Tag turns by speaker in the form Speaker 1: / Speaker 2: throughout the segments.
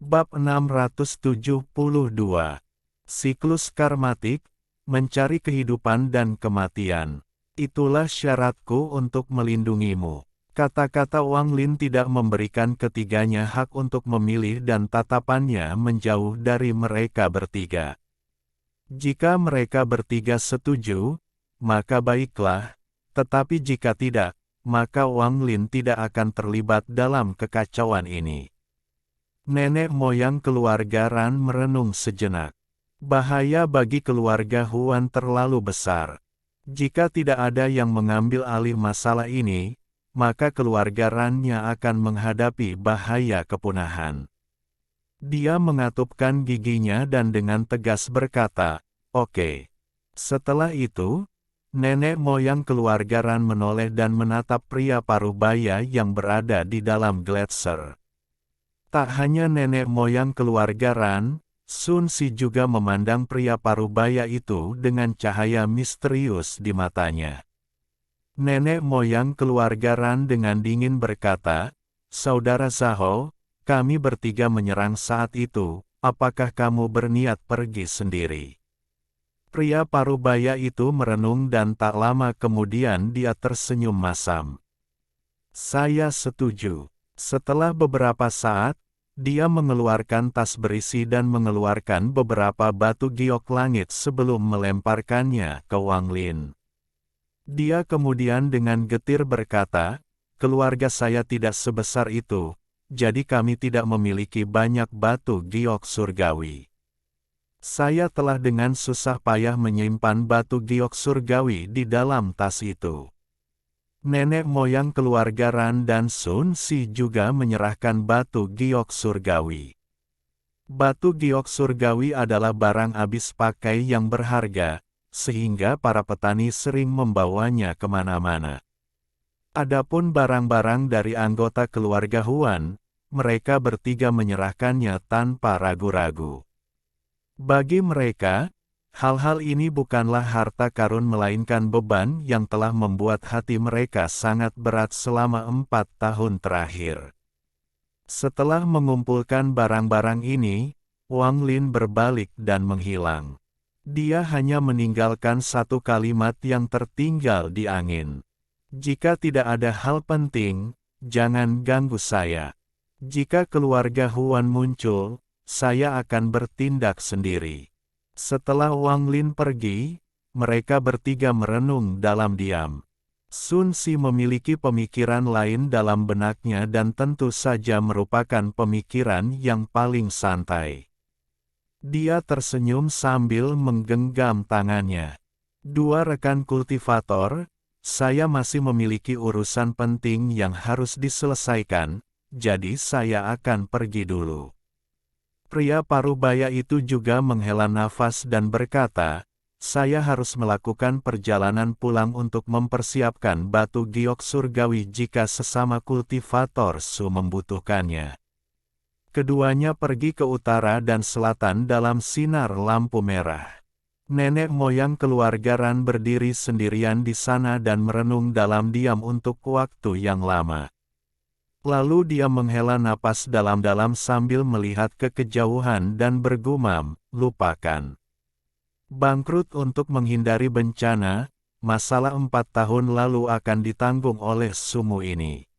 Speaker 1: Bab 672. Siklus karmatik, mencari kehidupan dan kematian. Itulah syaratku untuk melindungimu. Kata-kata Wang Lin tidak memberikan ketiganya hak untuk memilih dan tatapannya menjauh dari mereka bertiga. Jika mereka bertiga setuju, maka baiklah, tetapi jika tidak, maka Wang Lin tidak akan terlibat dalam kekacauan ini. Nenek moyang keluarga Ran merenung sejenak. Bahaya bagi keluarga Huan terlalu besar. Jika tidak ada yang mengambil alih masalah ini, maka keluarga Ran-nya akan menghadapi bahaya kepunahan. Dia mengatupkan giginya dan dengan tegas berkata, "Oke." Setelah itu, nenek moyang keluarga Ran menoleh dan menatap pria parubaya yang berada di dalam gletser. Tak hanya nenek moyang keluarga Ran, Sun Si juga memandang pria parubaya itu dengan cahaya misterius di matanya. Nenek moyang keluarga Ran dengan dingin berkata, "Saudara Zhao, kami bertiga menyerang saat itu, apakah kamu berniat pergi sendiri?" Pria parubaya itu merenung dan tak lama kemudian dia tersenyum masam. "Saya setuju." Setelah beberapa saat, dia mengeluarkan tas berisi dan mengeluarkan beberapa batu giok langit sebelum melemparkannya ke Wang Lin. Dia kemudian dengan getir berkata, "Keluarga saya tidak sebesar itu, jadi kami tidak memiliki banyak batu giok surgawi. Saya telah dengan susah payah menyimpan batu giok surgawi di dalam tas itu." Nenek moyang keluarga Ran dan Sun Si juga menyerahkan batu giok surgawi. Batu giok surgawi adalah barang habis pakai yang berharga, sehingga para petani sering membawanya kemana-mana. Adapun barang-barang dari anggota keluarga Huan, mereka bertiga menyerahkannya tanpa ragu-ragu. Bagi mereka, hal-hal ini bukanlah harta karun melainkan beban yang telah membuat hati mereka sangat berat selama 4 tahun terakhir. Setelah mengumpulkan barang-barang ini, Wang Lin berbalik dan menghilang. Dia hanya meninggalkan satu kalimat yang tertinggal di angin. "Jika tidak ada hal penting, jangan ganggu saya. Jika keluarga Huan muncul, saya akan bertindak sendiri." Setelah Wang Lin pergi, mereka bertiga merenung dalam diam. Sun Si memiliki pemikiran lain dalam benaknya dan tentu saja merupakan pemikiran yang paling santai. Dia tersenyum sambil menggenggam tangannya. "Dua rekan kultivator, saya masih memiliki urusan penting yang harus diselesaikan, jadi saya akan pergi dulu." Pria parubaya itu juga menghela nafas dan berkata, "Saya harus melakukan perjalanan pulang untuk mempersiapkan batu giok surgawi jika sesama kultivator Su membutuhkannya." Keduanya pergi ke utara dan selatan dalam sinar lampu merah. Nenek moyang keluarga Ran berdiri sendirian di sana dan merenung dalam diam untuk waktu yang lama. Lalu dia menghela napas dalam-dalam sambil melihat ke kejauhan dan bergumam, "Lupakan. Bangkrut untuk menghindari bencana, masalah 4 tahun lalu akan ditanggung oleh sumu ini.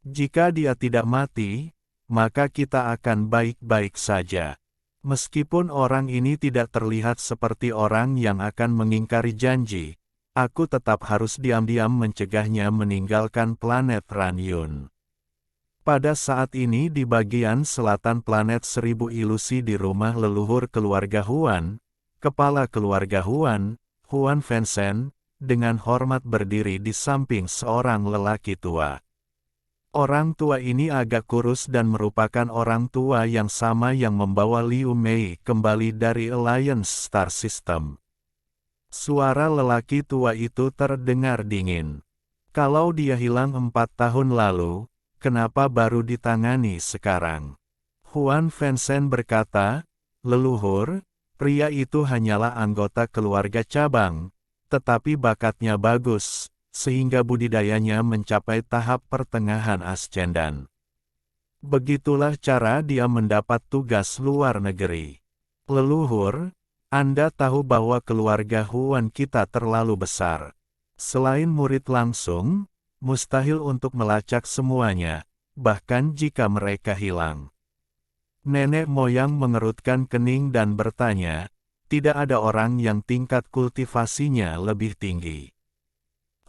Speaker 1: Jika dia tidak mati, maka kita akan baik-baik saja." Meskipun orang ini tidak terlihat seperti orang yang akan mengingkari janji, aku tetap harus diam-diam mencegahnya meninggalkan planet Ranyun. Pada saat ini di bagian selatan planet Seribu Ilusi di rumah leluhur keluarga Huan, kepala keluarga Huan, Huan Fansen, dengan hormat berdiri di samping seorang lelaki tua. Orang tua ini agak kurus dan merupakan orang tua yang sama yang membawa Liu Mei kembali dari Alliance Star System. Suara lelaki tua itu terdengar dingin. "Kalau dia hilang 4 tahun lalu, kenapa baru ditangani sekarang?" Huan Fansen berkata, "Leluhur, pria itu hanyalah anggota keluarga cabang, tetapi bakatnya bagus, sehingga budidayanya mencapai tahap pertengahan ascendan. Begitulah cara dia mendapat tugas luar negeri. Leluhur, Anda tahu bahwa keluarga Huan kita terlalu besar. Selain murid langsung, mustahil untuk melacak semuanya, bahkan jika mereka hilang. Nenek moyang mengerutkan kening dan bertanya, tidak ada orang yang tingkat kultivasinya lebih tinggi.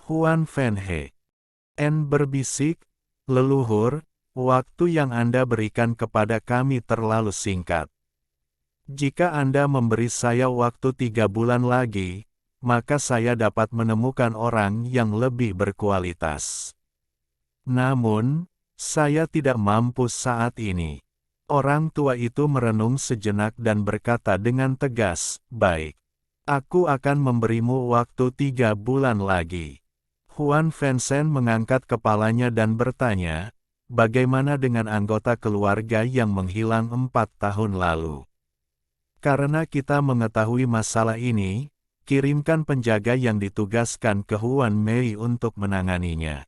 Speaker 1: Huan Fenhe. N berbisik, leluhur, waktu yang Anda berikan kepada kami terlalu singkat. Jika Anda memberi saya waktu 3 bulan lagi, maka saya dapat menemukan orang yang lebih berkualitas. Namun, saya tidak mampu saat ini. Orang tua itu merenung sejenak dan berkata dengan tegas, baik. Aku akan memberimu waktu 3 bulan lagi. Huan Fensen mengangkat kepalanya dan bertanya, bagaimana dengan anggota keluarga yang menghilang 4 tahun lalu? Karena kita mengetahui masalah ini, kirimkan penjaga yang ditugaskan ke Huan Mei untuk menanganinya.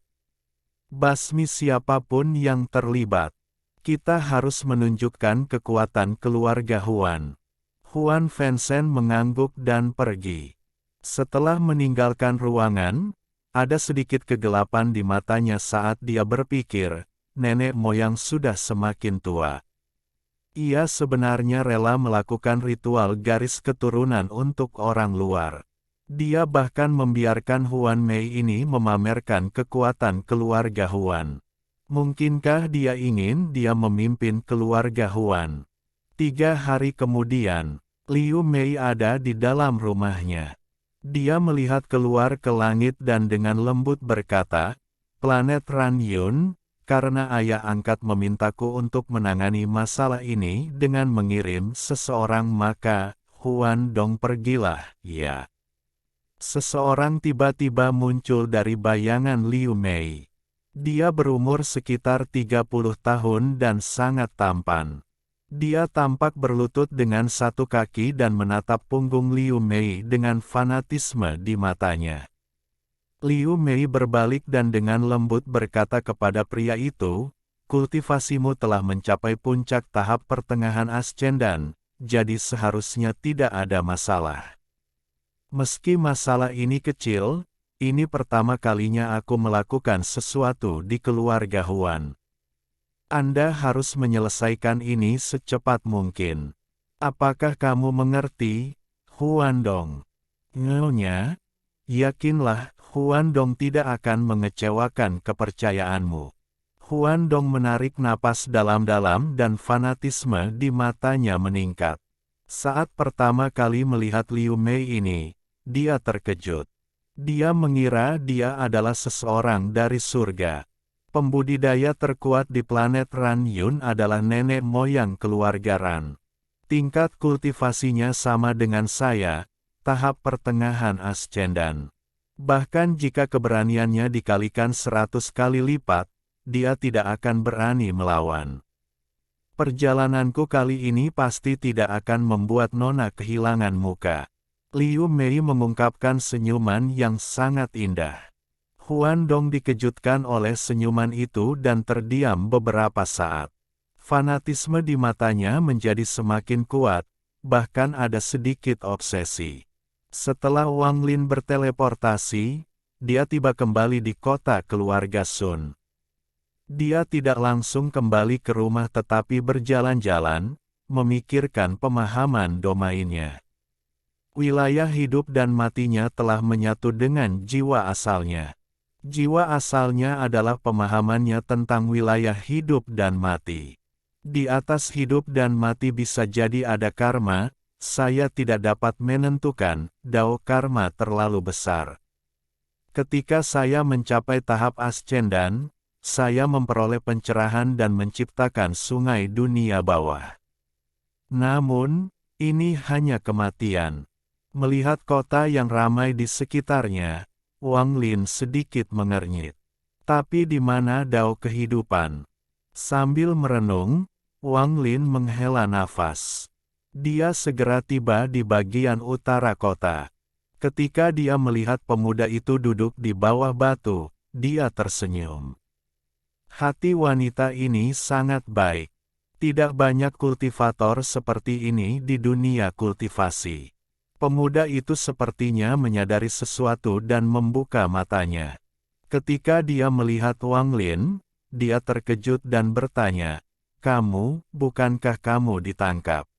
Speaker 1: Basmi siapapun yang terlibat. Kita harus menunjukkan kekuatan keluarga Huan. Huan Fensen mengangguk dan pergi. Setelah meninggalkan ruangan, ada sedikit kegelapan di matanya saat dia berpikir, nenek moyang sudah semakin tua. Ia sebenarnya rela melakukan ritual garis keturunan untuk orang luar. Dia bahkan membiarkan Huan Mei ini memamerkan kekuatan keluarga Huan. Mungkinkah dia ingin dia memimpin keluarga Huan? 3 hari kemudian, Liu Mei ada di dalam rumahnya. Dia melihat keluar ke langit dan dengan lembut berkata, planet Ran Yun, karena ayah angkat memintaku untuk menangani masalah ini dengan mengirim seseorang maka, Huan Dong pergilah, ya. Seseorang tiba-tiba muncul dari bayangan Liu Mei. Dia berumur sekitar 30 tahun dan sangat tampan. Dia tampak berlutut dengan satu kaki dan menatap punggung Liu Mei dengan fanatisme di matanya. Liu Mei berbalik dan dengan lembut berkata kepada pria itu, kultivasimu telah mencapai puncak tahap pertengahan ascendan, jadi seharusnya tidak ada masalah. Meski masalah ini kecil, ini pertama kalinya aku melakukan sesuatu di keluarga Huan. Anda harus menyelesaikan ini secepat mungkin. Apakah kamu mengerti, Huan Dong? Nyonya, yakinlah, Huan Dong tidak akan mengecewakan kepercayaanmu. Huan Dong menarik napas dalam-dalam dan fanatisme di matanya meningkat. Saat pertama kali melihat Liu Mei ini, dia terkejut. Dia mengira dia adalah seseorang dari surga. Pembudidaya terkuat di planet Ran Yun adalah nenek moyang keluarga Ran. Tingkat kultivasinya sama dengan saya, tahap pertengahan ascendan. Bahkan jika keberaniannya dikalikan 100 kali lipat, dia tidak akan berani melawan. Perjalananku kali ini pasti tidak akan membuat Nona kehilangan muka. Liu Mei mengungkapkan senyuman yang sangat indah. Huan Dong dikejutkan oleh senyuman itu dan terdiam beberapa saat. Fanatisme di matanya menjadi semakin kuat, bahkan ada sedikit obsesi. Setelah Wang Lin berteleportasi, dia tiba kembali di kota keluarga Sun. Dia tidak langsung kembali ke rumah tetapi berjalan-jalan, memikirkan pemahaman domainnya. Wilayah hidup dan matinya telah menyatu dengan jiwa asalnya. Jiwa asalnya adalah pemahamannya tentang wilayah hidup dan mati. Di atas hidup dan mati bisa jadi ada karma, saya tidak dapat menentukan, dao karma terlalu besar. Ketika saya mencapai tahap ascendan, saya memperoleh pencerahan dan menciptakan sungai dunia bawah. Namun, ini hanya kematian. Melihat kota yang ramai di sekitarnya, Wang Lin sedikit mengernyit. Tapi di mana dao kehidupan? Sambil merenung, Wang Lin menghela nafas. Dia segera tiba di bagian utara kota. Ketika dia melihat pemuda itu duduk di bawah batu, dia tersenyum. Hati wanita ini sangat baik. Tidak banyak kultivator seperti ini di dunia kultivasi. Pemuda itu sepertinya menyadari sesuatu dan membuka matanya. Ketika dia melihat Wang Lin, dia terkejut dan bertanya, "Kamu, bukankah kamu ditangkap?"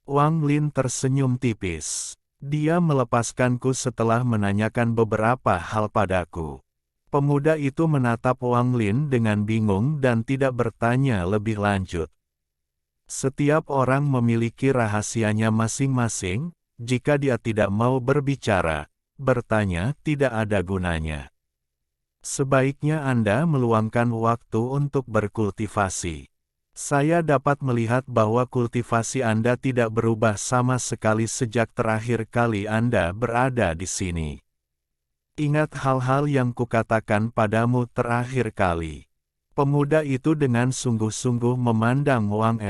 Speaker 1: Wang Lin tersenyum tipis. Dia melepaskanku setelah menanyakan beberapa hal padaku. Pemuda itu menatap Wang Lin dengan bingung dan tidak bertanya lebih lanjut. Setiap orang memiliki rahasianya masing-masing. Jika dia tidak mau berbicara, bertanya tidak ada gunanya. Sebaiknya Anda meluangkan waktu untuk berkultivasi. Saya dapat melihat bahwa kultivasi Anda tidak berubah sama sekali sejak terakhir kali Anda berada di sini. Ingat hal-hal yang kukatakan padamu terakhir kali. Pemuda itu dengan sungguh-sungguh memandang Wang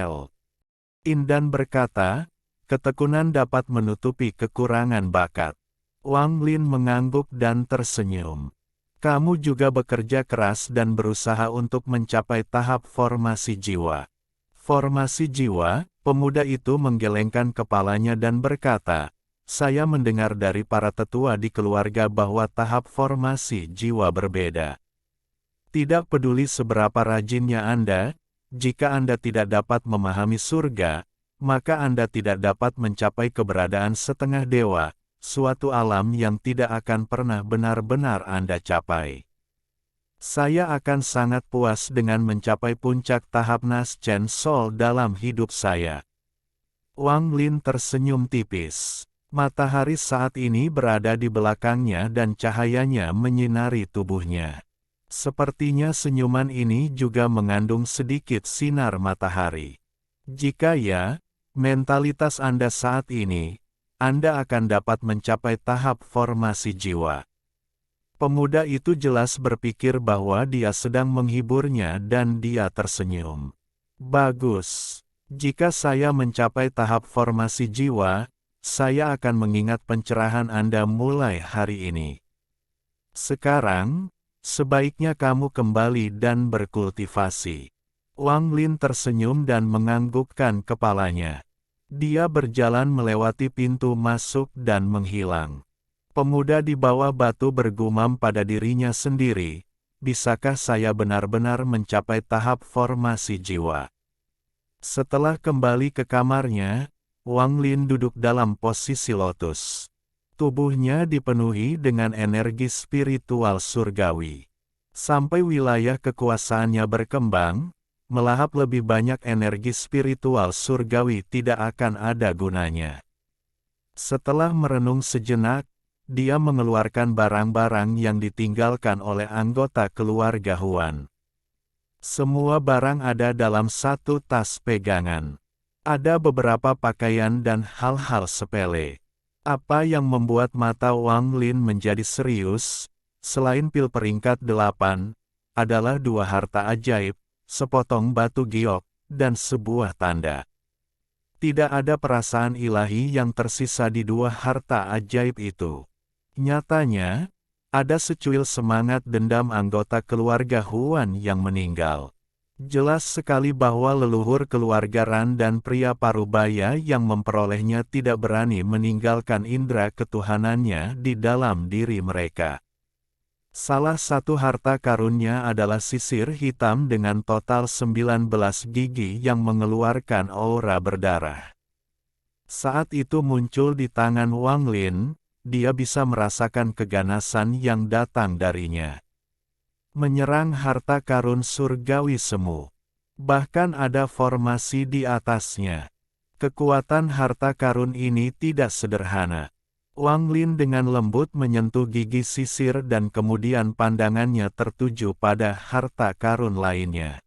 Speaker 1: In dan berkata, ketekunan dapat menutupi kekurangan bakat. Wang Lin mengangguk dan tersenyum. Kamu juga bekerja keras dan berusaha untuk mencapai tahap formasi jiwa. Formasi jiwa, pemuda itu menggelengkan kepalanya dan berkata, saya mendengar dari para tetua di keluarga bahwa tahap formasi jiwa berbeda. Tidak peduli seberapa rajinnya Anda, jika Anda tidak dapat memahami surga, maka Anda tidak dapat mencapai keberadaan setengah dewa, suatu alam yang tidak akan pernah benar-benar Anda capai. Saya akan sangat puas dengan mencapai puncak tahap Nas Chen Sol dalam hidup saya. Wang Lin tersenyum tipis. Matahari saat ini berada di belakangnya dan cahayanya menyinari tubuhnya. Sepertinya senyuman ini juga mengandung sedikit sinar matahari. Jika ya, mentalitas Anda saat ini, Anda akan dapat mencapai tahap formasi jiwa. Pemuda itu jelas berpikir bahwa dia sedang menghiburnya dan dia tersenyum. Bagus. Jika saya mencapai tahap formasi jiwa, saya akan mengingat pencerahan Anda mulai hari ini. Sekarang, sebaiknya kamu kembali dan berkultivasi. Wang Lin tersenyum dan menganggukkan kepalanya. Dia berjalan melewati pintu masuk dan menghilang. Pemuda di bawah batu bergumam pada dirinya sendiri, bisakah saya benar-benar mencapai tahap formasi jiwa? Setelah kembali ke kamarnya, Wang Lin duduk dalam posisi lotus. Tubuhnya dipenuhi dengan energi spiritual surgawi. Sampai wilayah kekuasaannya berkembang, melahap lebih banyak energi spiritual surgawi tidak akan ada gunanya. Setelah merenung sejenak, dia mengeluarkan barang-barang yang ditinggalkan oleh anggota keluarga Huan. Semua barang ada dalam satu tas pegangan. Ada beberapa pakaian dan hal-hal sepele. Apa yang membuat mata Wang Lin menjadi serius, selain pil peringkat 8, adalah 2 harta ajaib, sepotong batu giok, dan sebuah tanda. Tidak ada perasaan ilahi yang tersisa di 2 harta ajaib itu. Nyatanya, ada secuil semangat dendam anggota keluarga Huan yang meninggal. Jelas sekali bahwa leluhur keluarga Ran dan pria parubaya yang memperolehnya tidak berani meninggalkan indera ketuhanannya di dalam diri mereka. Salah satu harta karunnya adalah sisir hitam dengan total 19 gigi yang mengeluarkan aura berdarah. Saat itu muncul di tangan Wang Lin, dia bisa merasakan keganasan yang datang darinya. Menyerang harta karun surgawi semu. Bahkan ada formasi di atasnya. Kekuatan harta karun ini tidak sederhana. Wang Lin dengan lembut menyentuh gigi sisir dan kemudian pandangannya tertuju pada harta karun lainnya.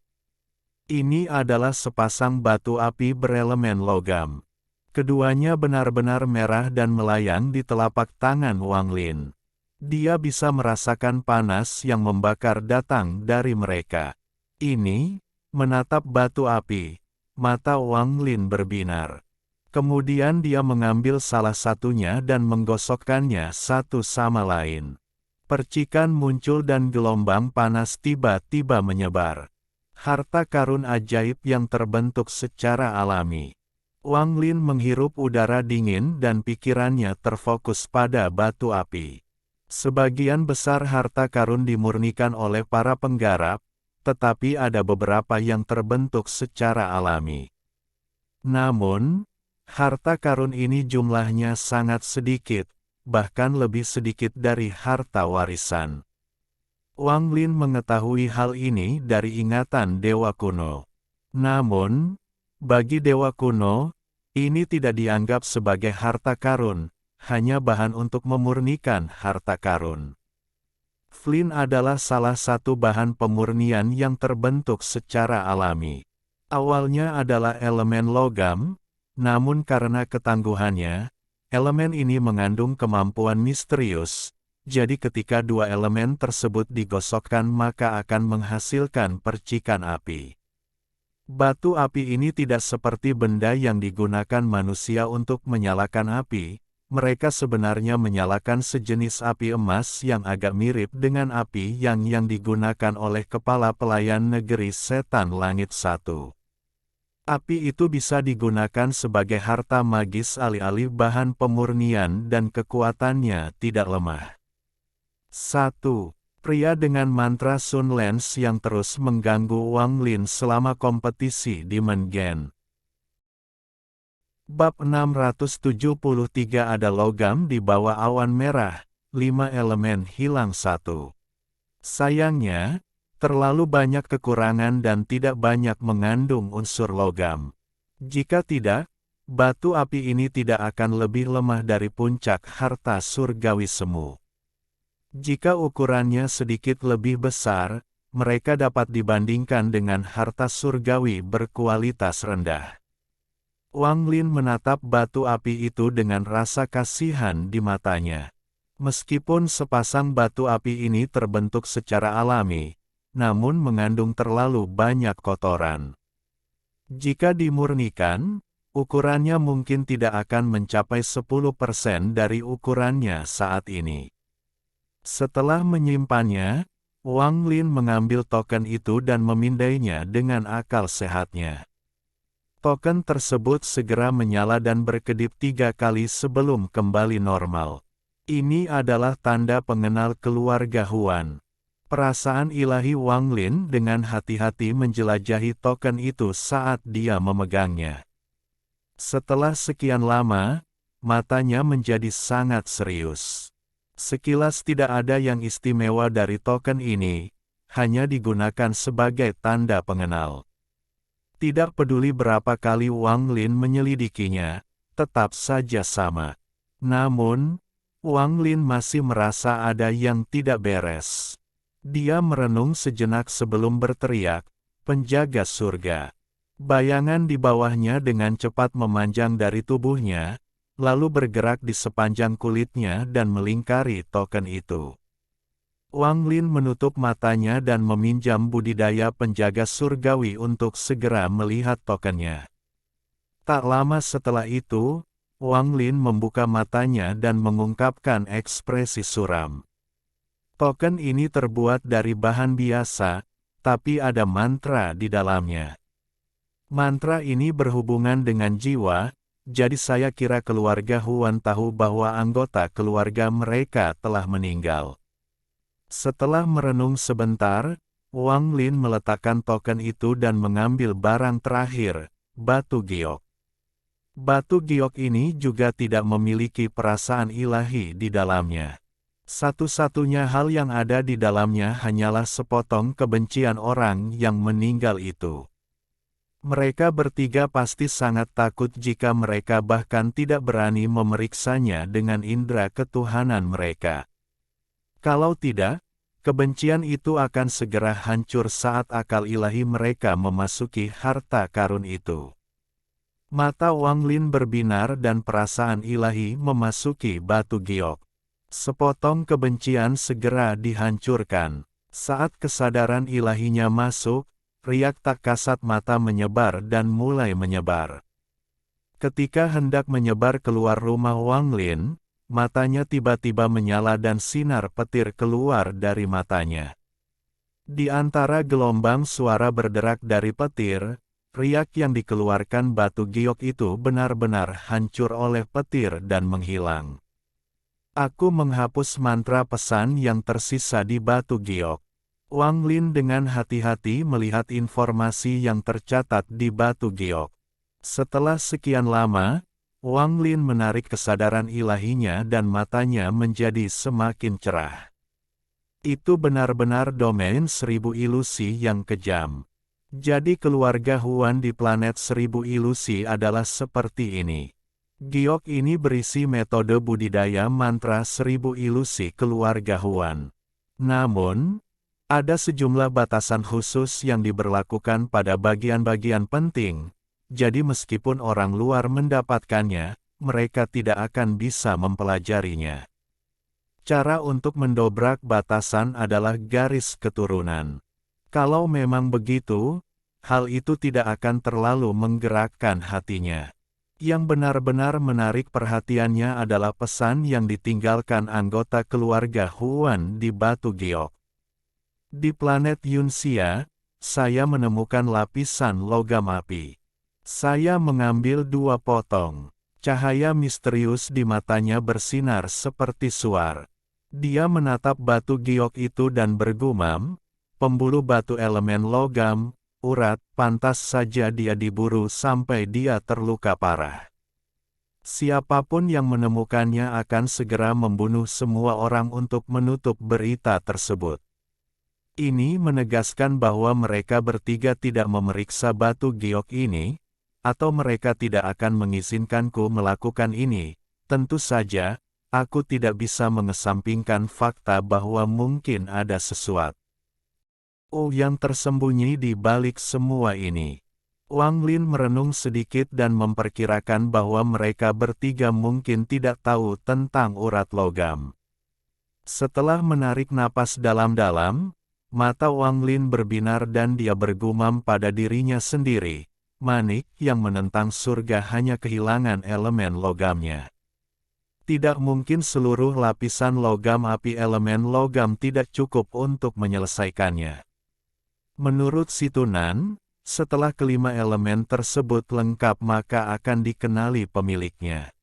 Speaker 1: Ini adalah sepasang batu api berelemen logam. Keduanya benar-benar merah dan melayang di telapak tangan Wang Lin. Dia bisa merasakan panas yang membakar datang dari mereka. Ini, menatap batu api, mata Wang Lin berbinar. Kemudian dia mengambil salah satunya dan menggosokkannya satu sama lain. Percikan muncul dan gelombang panas tiba-tiba menyebar. Harta karun ajaib yang terbentuk secara alami. Wang Lin menghirup udara dingin dan pikirannya terfokus pada batu api. Sebagian besar harta karun dimurnikan oleh para penggarap, tetapi ada beberapa yang terbentuk secara alami. Namun, harta karun ini jumlahnya sangat sedikit, bahkan lebih sedikit dari harta warisan. Wang Lin mengetahui hal ini dari ingatan dewa kuno. Namun, bagi dewa kuno, ini tidak dianggap sebagai harta karun, hanya bahan untuk memurnikan harta karun. Flint adalah salah satu bahan pemurnian yang terbentuk secara alami. Awalnya adalah elemen logam, namun karena ketangguhannya, elemen ini mengandung kemampuan misterius, jadi ketika dua elemen tersebut digosokkan maka akan menghasilkan percikan api. Batu api ini tidak seperti benda yang digunakan manusia untuk menyalakan api, mereka sebenarnya menyalakan sejenis api emas yang agak mirip dengan api yang digunakan oleh kepala pelayan negeri setan langit 1. Api itu bisa digunakan sebagai harta magis alih-alih bahan pemurnian dan kekuatannya tidak lemah. 1. Pria dengan mantra Sun Lens yang terus mengganggu Wang Lin selama kompetisi di Mengen. Bab 673 ada logam di bawah awan merah, 5 elemen hilang 1. Sayangnya, terlalu banyak kekurangan dan tidak banyak mengandung unsur logam. Jika tidak, batu api ini tidak akan lebih lemah dari puncak harta surgawi semu. Jika ukurannya sedikit lebih besar, mereka dapat dibandingkan dengan harta surgawi berkualitas rendah. Wang Lin menatap batu api itu dengan rasa kasihan di matanya. Meskipun sepasang batu api ini terbentuk secara alami, namun mengandung terlalu banyak kotoran. Jika dimurnikan, ukurannya mungkin tidak akan mencapai 10% dari ukurannya saat ini. Setelah menyimpannya, Wang Lin mengambil token itu dan memindainya dengan akal sehatnya. Token tersebut segera menyala dan berkedip 3 kali sebelum kembali normal. Ini adalah tanda pengenal keluarga Huan. Perasaan ilahi Wang Lin dengan hati-hati menjelajahi token itu saat dia memegangnya. Setelah sekian lama, matanya menjadi sangat serius. Sekilas tidak ada yang istimewa dari token ini, hanya digunakan sebagai tanda pengenal. Tidak peduli berapa kali Wang Lin menyelidikinya, tetap saja sama. Namun, Wang Lin masih merasa ada yang tidak beres. Dia merenung sejenak sebelum berteriak, "Penjaga surga!" Bayangan di bawahnya dengan cepat memanjang dari tubuhnya, lalu bergerak di sepanjang kulitnya dan melingkari token itu. Wang Lin menutup matanya dan meminjam budidaya penjaga surgawi untuk segera melihat tokennya. Tak lama setelah itu, Wang Lin membuka matanya dan mengungkapkan ekspresi suram. Token ini terbuat dari bahan biasa, tapi ada mantra di dalamnya. Mantra ini berhubungan dengan jiwa, jadi saya kira keluarga Huan tahu bahwa anggota keluarga mereka telah meninggal. Setelah merenung sebentar, Wang Lin meletakkan token itu dan mengambil barang terakhir, batu giok. Batu giok ini juga tidak memiliki perasaan ilahi di dalamnya. Satu-satunya hal yang ada di dalamnya hanyalah sepotong kebencian orang yang meninggal itu. Mereka bertiga pasti sangat takut jika mereka bahkan tidak berani memeriksanya dengan indera ketuhanan mereka. Kalau tidak, kebencian itu akan segera hancur saat akal ilahi mereka memasuki harta karun itu. Mata Wang Lin berbinar dan perasaan ilahi memasuki batu giok. Sepotong kebencian segera dihancurkan. Saat kesadaran ilahinya masuk, riak tak kasat mata menyebar dan mulai menyebar. Ketika hendak menyebar keluar rumah Wang Lin, matanya tiba-tiba menyala dan sinar petir keluar dari matanya. Di antara gelombang suara berderak dari petir, riak yang dikeluarkan batu giok itu benar-benar hancur oleh petir dan menghilang. Aku menghapus mantra pesan yang tersisa di batu giok. Wang Lin dengan hati-hati melihat informasi yang tercatat di batu giok. Setelah sekian lama, Wang Lin menarik kesadaran ilahinya dan matanya menjadi semakin cerah. Itu benar-benar domain 1000 ilusi yang kejam. Jadi keluarga Huan di planet 1000 ilusi adalah seperti ini. Giok ini berisi metode budidaya mantra 1000 ilusi keluarga Huan. Namun, ada sejumlah batasan khusus yang diberlakukan pada bagian-bagian penting, jadi meskipun orang luar mendapatkannya, mereka tidak akan bisa mempelajarinya. Cara untuk mendobrak batasan adalah garis keturunan. Kalau memang begitu, hal itu tidak akan terlalu menggerakkan hatinya. Yang benar-benar menarik perhatiannya adalah pesan yang ditinggalkan anggota keluarga Huan di batu giok. Di planet Yunxia, saya menemukan lapisan logam api. Saya mengambil 2 potong. Cahaya misterius di matanya bersinar seperti suar. Dia menatap batu giok itu dan bergumam, pembuluh batu elemen logam, urat, pantas saja dia diburu sampai dia terluka parah. Siapapun yang menemukannya akan segera membunuh semua orang untuk menutup berita tersebut. Ini menegaskan bahwa mereka bertiga tidak memeriksa batu giok ini, atau mereka tidak akan mengizinkanku melakukan ini. Tentu saja, aku tidak bisa mengesampingkan fakta bahwa mungkin ada sesuatu yang tersembunyi di balik semua ini. Wang Lin merenung sedikit dan memperkirakan bahwa mereka bertiga mungkin tidak tahu tentang urat logam. Setelah menarik napas dalam-dalam, mata Wang Lin berbinar dan dia bergumam pada dirinya sendiri, manik yang menentang surga hanya kehilangan elemen logamnya. Tidak mungkin seluruh lapisan logam api elemen logam tidak cukup untuk menyelesaikannya. Menurut Situnan, setelah kelima elemen tersebut lengkap maka akan dikenali pemiliknya.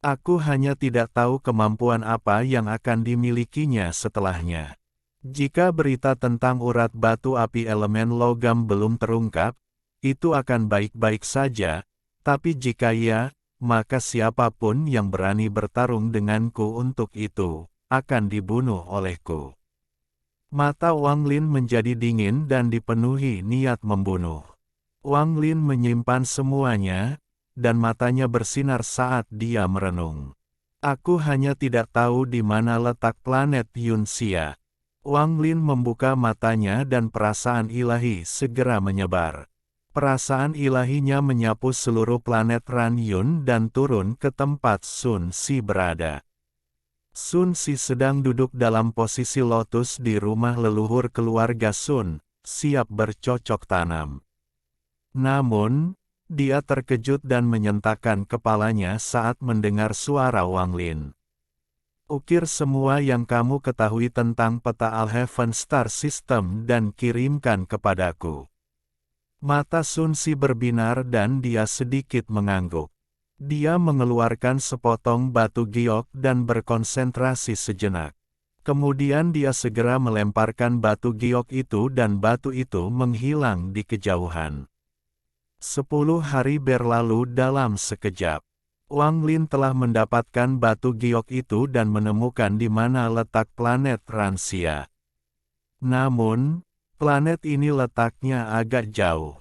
Speaker 1: Aku hanya tidak tahu kemampuan apa yang akan dimilikinya setelahnya. Jika berita tentang urat batu api elemen logam belum terungkap, itu akan baik-baik saja, tapi jika ya, maka siapapun yang berani bertarung denganku untuk itu, akan dibunuh olehku. Mata Wang Lin menjadi dingin dan dipenuhi niat membunuh. Wang Lin menyimpan semuanya, dan matanya bersinar saat dia merenung. Aku hanya tidak tahu di mana letak planet Yunxia. Wang Lin membuka matanya dan perasaan ilahi segera menyebar. Perasaan ilahinya menyapu seluruh planet Ran Yun dan turun ke tempat Sun Si berada. Sun Si sedang duduk dalam posisi lotus di rumah leluhur keluarga Sun, siap bercocok tanam. Namun, dia terkejut dan menyentakkan kepalanya saat mendengar suara Wang Lin. Ukir semua yang kamu ketahui tentang peta Al-Heaven Star System dan kirimkan kepadaku. Mata Sun Si berbinar dan dia sedikit mengangguk. Dia mengeluarkan sepotong batu giok dan berkonsentrasi sejenak. Kemudian dia segera melemparkan batu giok itu dan batu itu menghilang di kejauhan. 10 hari berlalu dalam sekejap. Wang Lin telah mendapatkan batu giok itu dan menemukan di mana letak planet Ranxia. Namun, planet ini letaknya agak jauh.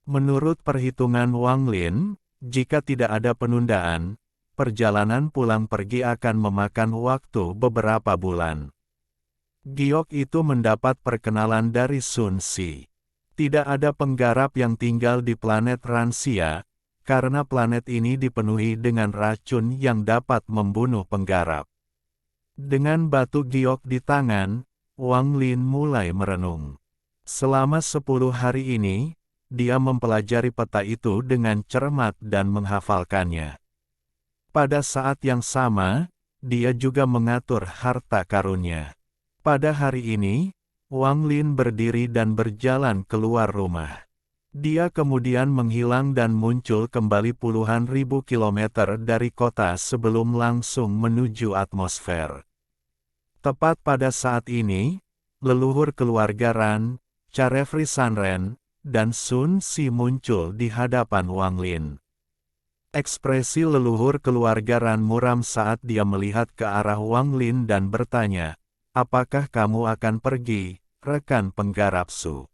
Speaker 1: Menurut perhitungan Wang Lin, jika tidak ada penundaan, perjalanan pulang pergi akan memakan waktu beberapa bulan. Giok itu mendapat perkenalan dari Sun Si. Tidak ada penggarap yang tinggal di planet Ranxia, karena planet ini dipenuhi dengan racun yang dapat membunuh penggarap. Dengan batu giok di tangan, Wang Lin mulai merenung. Selama 10 hari ini, dia mempelajari peta itu dengan cermat dan menghafalkannya. Pada saat yang sama, dia juga mengatur harta karunnya. Pada hari ini, Wang Lin berdiri dan berjalan keluar rumah. Dia kemudian menghilang dan muncul kembali puluhan ribu kilometer dari kota sebelum langsung menuju atmosfer. Tepat pada saat ini, leluhur keluarga Ran, Carefree Sanren, dan Sun Si muncul di hadapan Wang Lin. Ekspresi leluhur keluarga Ran muram saat dia melihat ke arah Wang Lin dan bertanya, "Apakah kamu akan pergi, rekan penggarap Su?"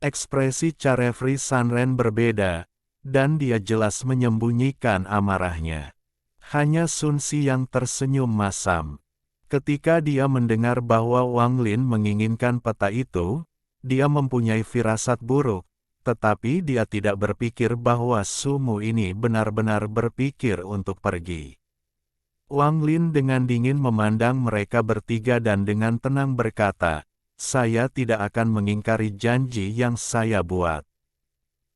Speaker 1: Ekspresi Carefree Sanren berbeda, dan dia jelas menyembunyikan amarahnya. Hanya Sun Si yang tersenyum masam. Ketika dia mendengar bahwa Wang Lin menginginkan peta itu, dia mempunyai firasat buruk, tetapi dia tidak berpikir bahwa Sumu ini benar-benar berpikir untuk pergi. Wang Lin dengan dingin memandang mereka bertiga dan dengan tenang berkata, "Saya tidak akan mengingkari janji yang saya buat.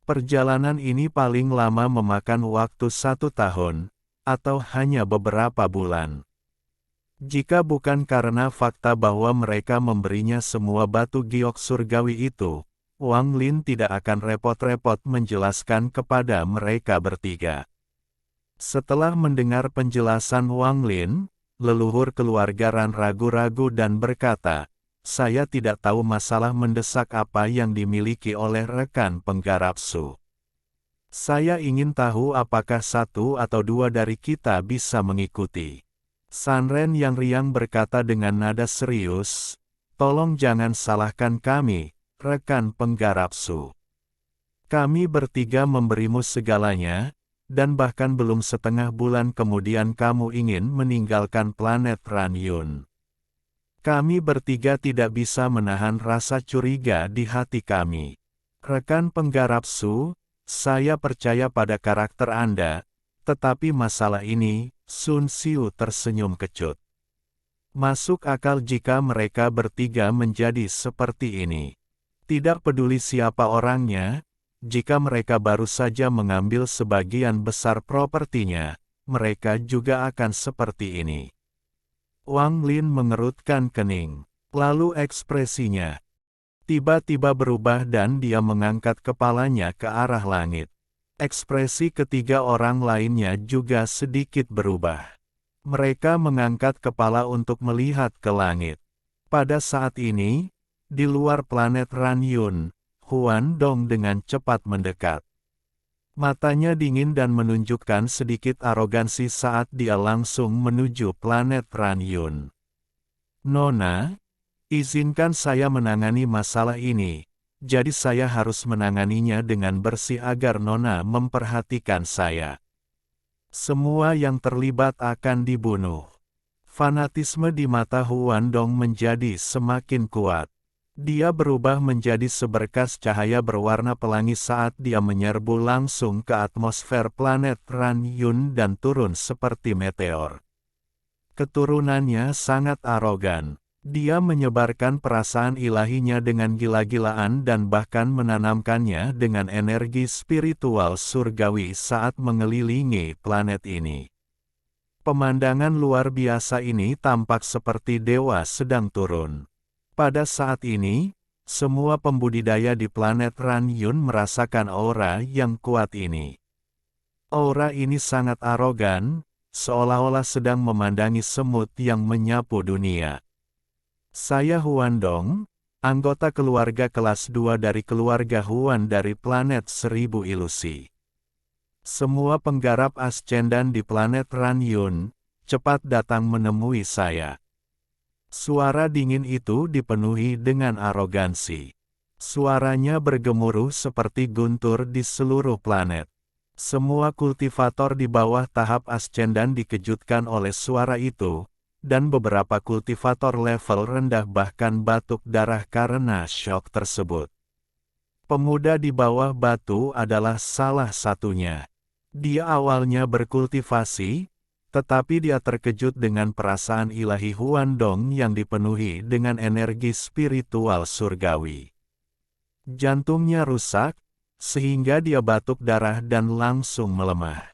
Speaker 1: Perjalanan ini paling lama memakan waktu 1 tahun, atau hanya beberapa bulan. Jika bukan karena fakta bahwa mereka memberinya semua batu giok surgawi itu, Wang Lin tidak akan repot-repot menjelaskan kepada mereka bertiga." Setelah mendengar penjelasan Wang Lin, leluhur keluarga Ran ragu-ragu dan berkata, "Saya tidak tahu masalah mendesak apa yang dimiliki oleh rekan penggarap Su. Saya ingin tahu apakah 1 atau 2 dari kita bisa mengikuti." Sanren yang riang berkata dengan nada serius, "Tolong jangan salahkan kami, rekan penggarap Su. Kami bertiga memberimu segalanya, dan bahkan belum setengah bulan kemudian kamu ingin meninggalkan planet Ranyun. Kami bertiga tidak bisa menahan rasa curiga di hati kami. Rekan penggarap Su, saya percaya pada karakter Anda, tetapi masalah ini," Sun Xiu tersenyum kecut. "Masuk akal jika mereka bertiga menjadi seperti ini. Tidak peduli siapa orangnya, jika mereka baru saja mengambil sebagian besar propertinya, mereka juga akan seperti ini." Wang Lin mengerutkan kening. Lalu ekspresinya tiba-tiba berubah dan dia mengangkat kepalanya ke arah langit. Ekspresi ketiga orang lainnya juga sedikit berubah. Mereka mengangkat kepala untuk melihat ke langit. Pada saat ini, di luar planet Ranyun, Huan Dong dengan cepat mendekat. Matanya dingin dan menunjukkan sedikit arogansi saat dia langsung menuju planet Ranyun. "Nona, izinkan saya menangani masalah ini, jadi saya harus menanganinya dengan bersih agar Nona memperhatikan saya. Semua yang terlibat akan dibunuh." Fanatisme di mata Huan Dong menjadi semakin kuat. Dia berubah menjadi seberkas cahaya berwarna pelangi saat dia menyerbu langsung ke atmosfer planet Ranyun dan turun seperti meteor. Keturunannya sangat arogan. Dia menyebarkan perasaan ilahinya dengan gila-gilaan dan bahkan menanamkannya dengan energi spiritual surgawi saat mengelilingi planet ini. Pemandangan luar biasa ini tampak seperti dewa sedang turun. Pada saat ini, semua pembudidaya di planet Ranyun merasakan aura yang kuat ini. Aura ini sangat arogan, seolah-olah sedang memandangi semut yang menyapu dunia. "Saya Huan Dong, anggota keluarga kelas 2 dari keluarga Huan dari planet 1000 ilusi. Semua penggarap ascendan di planet Ranyun, cepat datang menemui saya." Suara dingin itu dipenuhi dengan arogansi. Suaranya bergemuruh seperti guntur di seluruh planet. Semua kultivator di bawah tahap ascendan dikejutkan oleh suara itu, dan beberapa kultivator level rendah bahkan batuk darah karena syok tersebut. Pemuda di bawah batu adalah salah satunya. Dia awalnya berkultivasi, tetapi dia terkejut dengan perasaan ilahi Huan Dong yang dipenuhi dengan energi spiritual surgawi. Jantungnya rusak, sehingga dia batuk darah dan langsung melemah.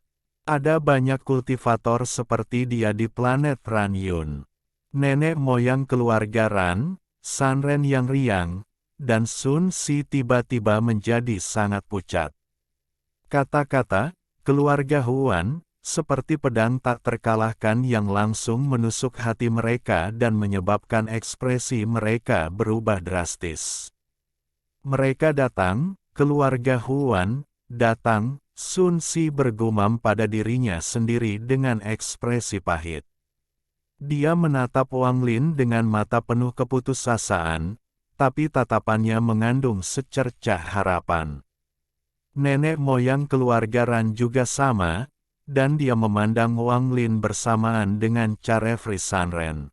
Speaker 1: Ada banyak kultivator seperti dia di planet Ranyun. Nenek moyang keluarga Ran, Sanren yang riang, dan Sun Si tiba-tiba menjadi sangat pucat. Kata-kata, keluarga Huan, seperti pedang tak terkalahkan yang langsung menusuk hati mereka dan menyebabkan ekspresi mereka berubah drastis. Mereka datang, keluarga Huan, datang, Sun Si bergumam pada dirinya sendiri dengan ekspresi pahit. Dia menatap Wang Lin dengan mata penuh keputusasaan, tapi tatapannya mengandung secercah harapan. Nenek moyang keluarga Ran juga sama, dan dia memandang Wang Lin bersamaan dengan Carefree Sanren.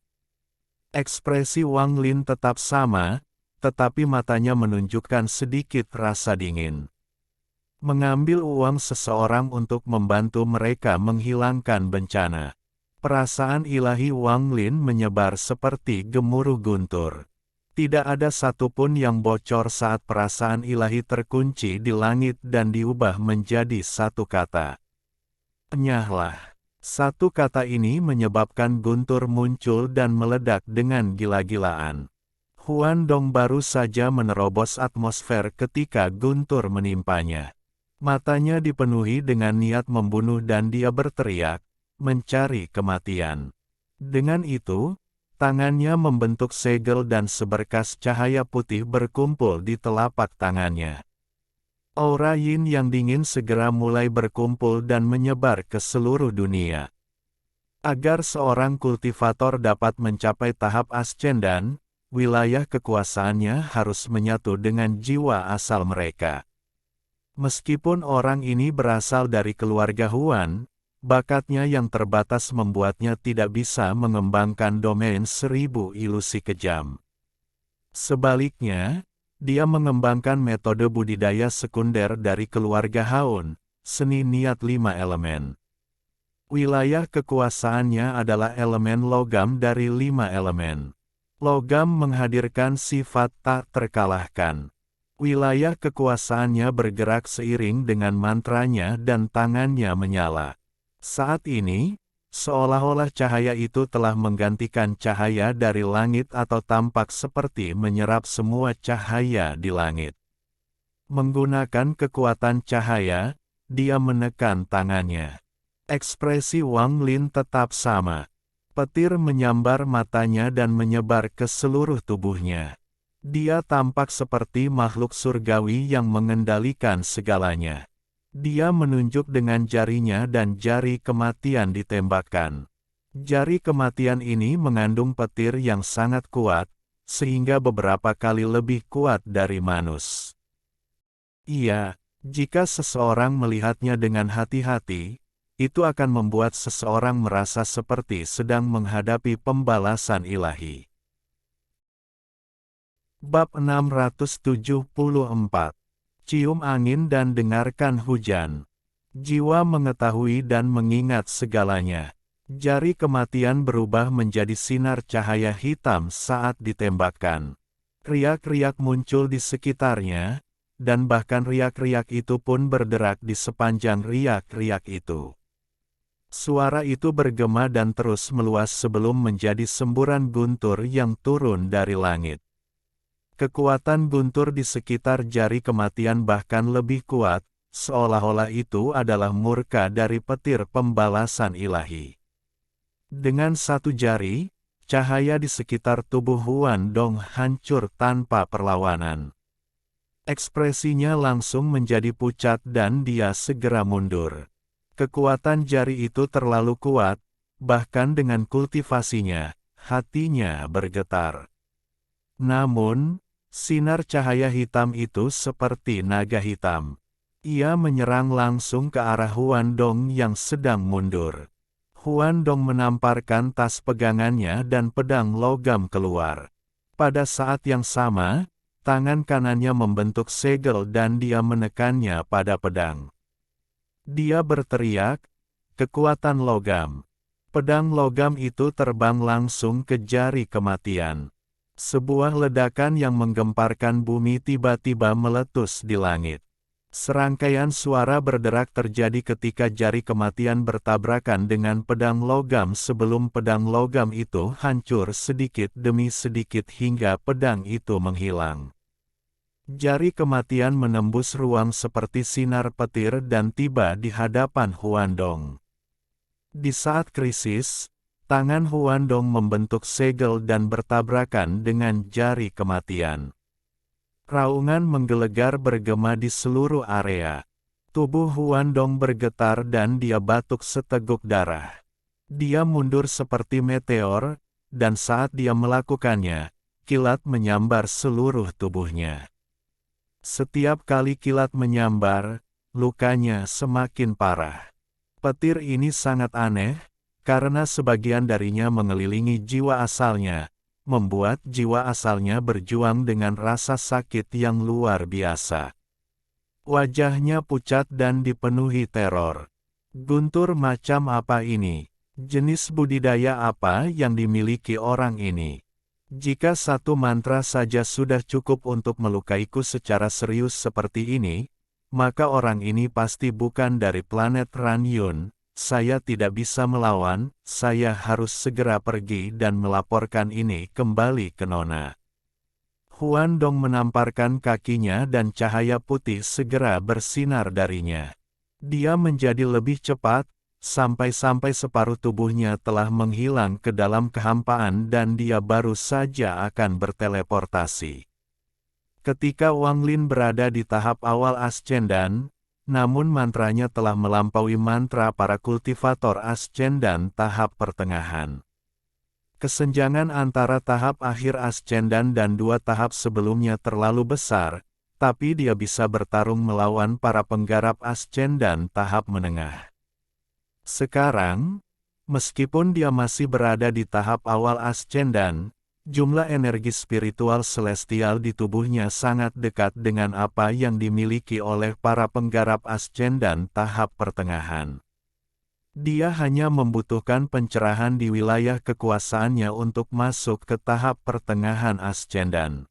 Speaker 1: Ekspresi Wang Lin tetap sama, tetapi matanya menunjukkan sedikit rasa dingin. Mengambil uang seseorang untuk membantu mereka menghilangkan bencana. Perasaan ilahi Wang Lin menyebar seperti gemuruh guntur. Tidak ada satupun yang bocor saat perasaan ilahi terkunci di langit dan diubah menjadi satu kata. Enyahlah. Satu kata ini menyebabkan guntur muncul dan meledak dengan gila-gilaan. Huan Dong baru saja menerobos atmosfer ketika guntur menimpanya. Matanya dipenuhi dengan niat membunuh dan dia berteriak, mencari kematian. Dengan itu, tangannya membentuk segel dan seberkas cahaya putih berkumpul di telapak tangannya. Aura yin yang dingin segera mulai berkumpul dan menyebar ke seluruh dunia. Agar seorang kultivator dapat mencapai tahap ascendan, wilayah kekuasaannya harus menyatu dengan jiwa asal mereka. Meskipun orang ini berasal dari keluarga Huan, bakatnya yang terbatas membuatnya tidak bisa mengembangkan domain 1000 ilusi kejam. Sebaliknya, dia mengembangkan metode budidaya sekunder dari keluarga Haun, seni niat 5 elemen. Wilayah kekuasaannya adalah elemen logam dari 5 elemen. Logam menghadirkan sifat tak terkalahkan. Wilayah kekuasaannya bergerak seiring dengan mantranya dan tangannya menyala. Saat ini, seolah-olah cahaya itu telah menggantikan cahaya dari langit atau tampak seperti menyerap semua cahaya di langit. Menggunakan kekuatan cahaya, dia menekan tangannya. Ekspresi Wang Lin tetap sama. Petir menyambar matanya dan menyebar ke seluruh tubuhnya. Dia tampak seperti makhluk surgawi yang mengendalikan segalanya. Dia menunjuk dengan jarinya dan jari kematian ditembakkan. Jari kematian ini mengandung petir yang sangat kuat, sehingga beberapa kali lebih kuat dari manus. Iya, jika seseorang melihatnya dengan hati-hati, itu akan membuat seseorang merasa seperti sedang menghadapi pembalasan ilahi. Bab 674. Cium angin dan dengarkan hujan. Jiwa mengetahui dan mengingat segalanya. Jari kematian berubah menjadi sinar cahaya hitam saat ditembakkan. Riak-riak muncul di sekitarnya, dan bahkan riak-riak itu pun berderak di sepanjang riak-riak itu. Suara itu bergema dan terus meluas sebelum menjadi semburan guntur yang turun dari langit. Kekuatan guntur di sekitar jari kematian bahkan lebih kuat, seolah-olah itu adalah murka dari petir pembalasan ilahi. Dengan satu jari, cahaya di sekitar tubuh Huan Dong hancur tanpa perlawanan. Ekspresinya langsung menjadi pucat dan dia segera mundur. Kekuatan jari itu terlalu kuat, bahkan dengan kultivasinya, hatinya bergetar. Namun, sinar cahaya hitam itu seperti naga hitam. Ia menyerang langsung ke arah Huan Dong yang sedang mundur. Huan Dong menamparkan tas pegangannya dan pedang logam keluar. Pada saat yang sama, tangan kanannya membentuk segel dan dia menekannya pada pedang. Dia berteriak, kekuatan logam. Pedang logam itu terbang langsung ke jari kematian. Sebuah ledakan yang menggemparkan bumi tiba-tiba meletus di langit. Serangkaian suara berderak terjadi ketika jari kematian bertabrakan dengan pedang logam sebelum pedang logam itu hancur sedikit demi sedikit hingga pedang itu menghilang. Jari kematian menembus ruang seperti sinar petir dan tiba di hadapan Huandong. Di saat krisis, tangan Huandong membentuk segel dan bertabrakan dengan jari kematian. Raungan menggelegar bergema di seluruh area. Tubuh Huandong bergetar dan dia batuk seteguk darah. Dia mundur seperti meteor, dan saat dia melakukannya, kilat menyambar seluruh tubuhnya. Setiap kali kilat menyambar, lukanya semakin parah. Petir ini sangat aneh, karena sebagian darinya mengelilingi jiwa asalnya, membuat jiwa asalnya berjuang dengan rasa sakit yang luar biasa. Wajahnya pucat dan dipenuhi teror. Guntur macam apa ini? Jenis budidaya apa yang dimiliki orang ini? Jika satu mantra saja sudah cukup untuk melukaiku secara serius seperti ini, maka orang ini pasti bukan dari planet Ranyun. Saya tidak bisa melawan, saya harus segera pergi dan melaporkan ini kembali ke Nona. Huandong menamparkan kakinya dan cahaya putih segera bersinar darinya. Dia menjadi lebih cepat, sampai-sampai separuh tubuhnya telah menghilang ke dalam kehampaan dan dia baru saja akan berteleportasi. Ketika Wang Lin berada di tahap awal Ascendan, namun mantranya telah melampaui mantra para kultivator Ascendan tahap pertengahan. Kesenjangan antara tahap akhir Ascendan dan dua tahap sebelumnya terlalu besar, tapi dia bisa bertarung melawan para penggarap Ascendan tahap menengah. Sekarang, meskipun dia masih berada di tahap awal Ascendan, jumlah energi spiritual celestial di tubuhnya sangat dekat dengan apa yang dimiliki oleh para penggarap Ascendan tahap pertengahan. Dia hanya membutuhkan pencerahan di wilayah kekuasaannya untuk masuk ke tahap pertengahan Ascendan.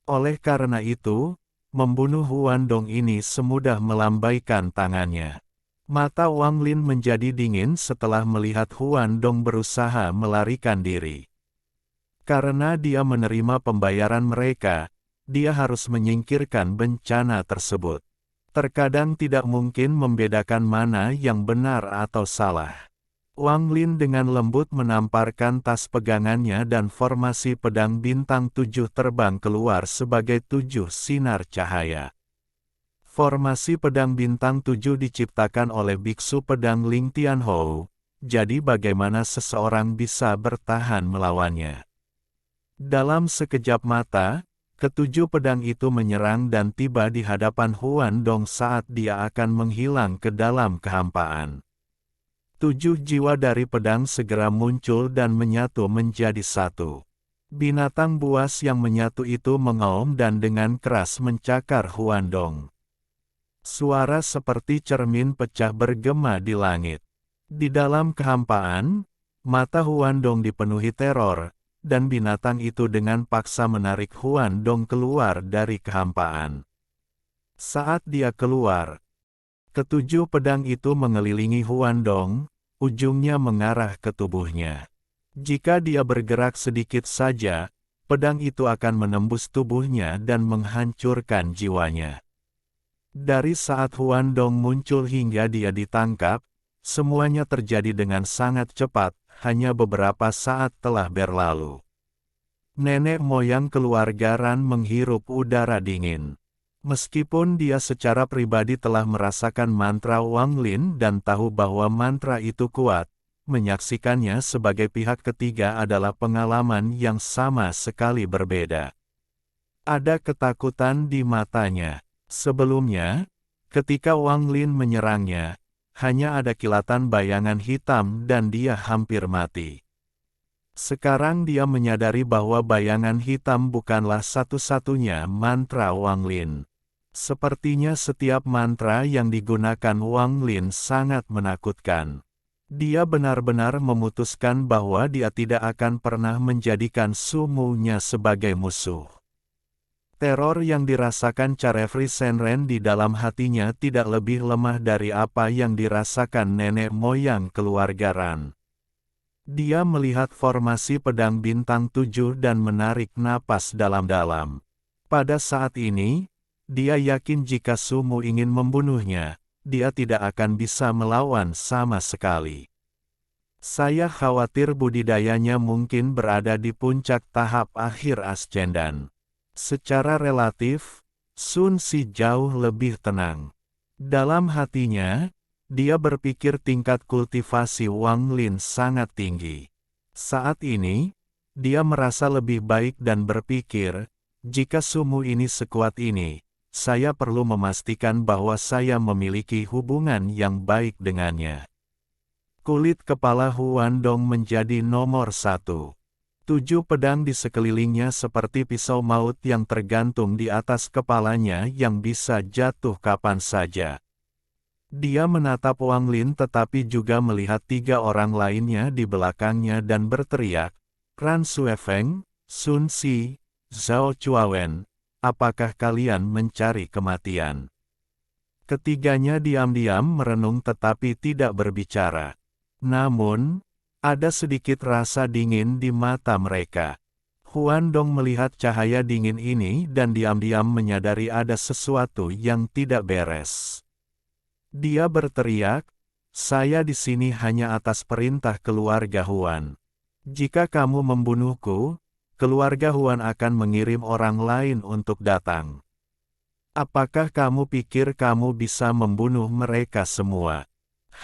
Speaker 1: Oleh karena itu, membunuh Huandong ini semudah melambaikan tangannya. Mata Wang Lin menjadi dingin setelah melihat Huandong berusaha melarikan diri. Karena dia menerima pembayaran mereka, dia harus menyingkirkan bencana tersebut. Terkadang tidak mungkin membedakan mana yang benar atau salah. Wang Lin dengan lembut menamparkan tas pegangannya dan formasi pedang bintang 7 terbang keluar sebagai 7 sinar cahaya. Formasi pedang bintang 7 diciptakan oleh biksu pedang Ling Tianhou, jadi bagaimana seseorang bisa bertahan melawannya? Dalam sekejap mata, ketujuh pedang itu menyerang dan tiba di hadapan Huandong saat dia akan menghilang ke dalam kehampaan. 7 jiwa dari pedang segera muncul dan menyatu menjadi satu. Binatang buas yang menyatu itu mengaum dan dengan keras mencakar Huandong. Suara seperti cermin pecah bergema di langit. Di dalam kehampaan, mata Huandong dipenuhi teror, dan binatang itu dengan paksa menarik Huandong keluar dari kehampaan. Saat dia keluar, ketujuh pedang itu mengelilingi Huandong, ujungnya mengarah ke tubuhnya. Jika dia bergerak sedikit saja, pedang itu akan menembus tubuhnya dan menghancurkan jiwanya. Dari saat Huandong muncul hingga dia ditangkap, semuanya terjadi dengan sangat cepat, hanya beberapa saat telah berlalu. Nenek moyang keluarga Ran menghirup udara dingin. Meskipun dia secara pribadi telah merasakan mantra Wang Lin dan tahu bahwa mantra itu kuat, menyaksikannya sebagai pihak ketiga adalah pengalaman yang sama sekali berbeda. Ada ketakutan di matanya. Sebelumnya, ketika Wang Lin menyerangnya, hanya ada kilatan bayangan hitam dan dia hampir mati. Sekarang dia menyadari bahwa bayangan hitam bukanlah satu-satunya mantra Wang Lin. Sepertinya setiap mantra yang digunakan Wang Lin sangat menakutkan. Dia benar-benar memutuskan bahwa dia tidak akan pernah menjadikan Su Mu-nya sebagai musuh. Teror yang dirasakan Carefree Senren di dalam hatinya tidak lebih lemah dari apa yang dirasakan nenek moyang keluarga Ran. Dia melihat formasi pedang bintang 7 dan menarik napas dalam-dalam. Pada saat ini, dia yakin jika Sumu ingin membunuhnya, dia tidak akan bisa melawan sama sekali. Saya khawatir budidayanya mungkin berada di puncak tahap akhir Ascendan. Secara relatif, Sun Si jauh lebih tenang. Dalam hatinya, dia berpikir tingkat kultivasi Wang Lin sangat tinggi. Saat ini, dia merasa lebih baik dan berpikir, jika Sumu ini sekuat ini, saya perlu memastikan bahwa saya memiliki hubungan yang baik dengannya. Kulit kepala Huan Dong menjadi nomor 1. 7 pedang di sekelilingnya seperti pisau maut yang tergantung di atas kepalanya yang bisa jatuh kapan saja. Dia menatap Wang Lin tetapi juga melihat 3 orang lainnya di belakangnya dan berteriak, Ran Suefeng, Sun Si, Zhao Chuawen, apakah kalian mencari kematian? Ketiganya diam-diam merenung tetapi tidak berbicara. Namun, ada sedikit rasa dingin di mata mereka. Huan Dong melihat cahaya dingin ini dan diam-diam menyadari ada sesuatu yang tidak beres. Dia berteriak, saya di sini hanya atas perintah keluarga Huan. Jika kamu membunuhku, keluarga Huan akan mengirim orang lain untuk datang. Apakah kamu pikir kamu bisa membunuh mereka semua?